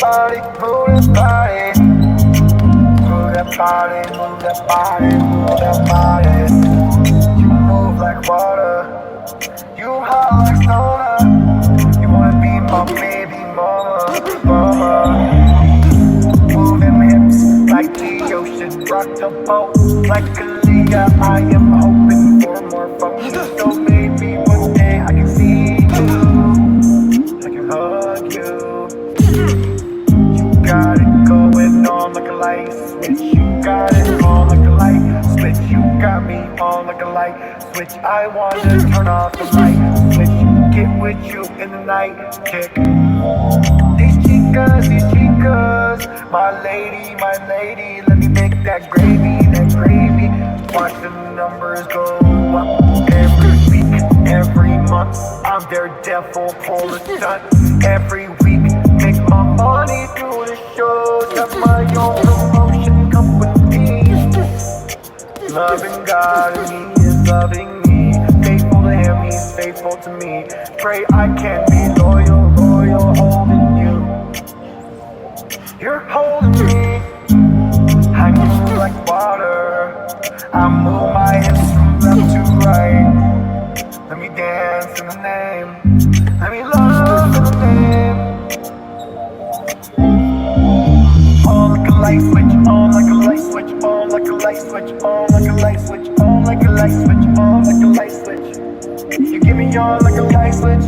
body, move that body. Move that body, move that body, move that body. You move like water, you hot like sauna. You wanna be my baby mama, mama. Move them hips like the ocean, rock the boat like Aaliyah. I am hoping for more function, so maybe one day I can see you, I can hug you. You got it going on like a light switch. You got it on like a light switch. You got me on like a light switch. I wanna turn off the light switch. Get with you in the night, kick. These chicas, my lady, let me make that gravy, Watch the numbers go up every week, every month. I'm their devil for the stunt. Every week, make my money through the shows. Got my own promotion company. Loving God and He is loving me. Faithful to Him, He's faithful to me. Pray I can be loyal, holding you. You're holding me. I move like water. I move my hips from left to right. Let me dance in the name. Let me love in the name. On like a light switch, on like a light switch, on like a light switch, on like a light switch, on like a light switch, on like a light switch. You get me on like a light switch.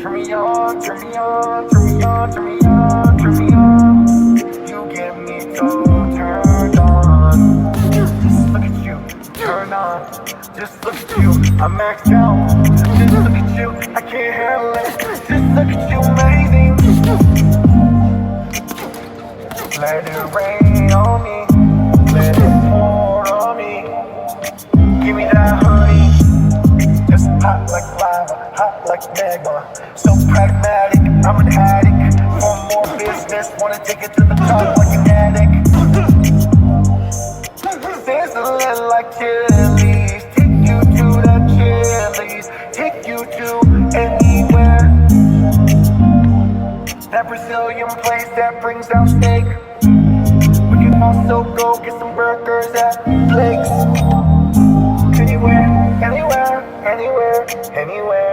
Turn me on, turn me on, turn me on, turn me on, turn me on. You get me so turned on. Just look at you, turn on. Just look at you, I'm maxed out. Just look at you, I can't handle it. Just look at you, amazing. Let it rain on me, let it pour on me. Give me that honey, just hot like lava, hot like magma. So pragmatic, I'm an addict. For more business, wanna take it to the top like an addict. Sizzling like chilies, take you to the Chili's, take you to anywhere. That Brazilian place that brings out steak. We can also go get some burgers at Blake's. Anywhere, anywhere, anywhere, anywhere.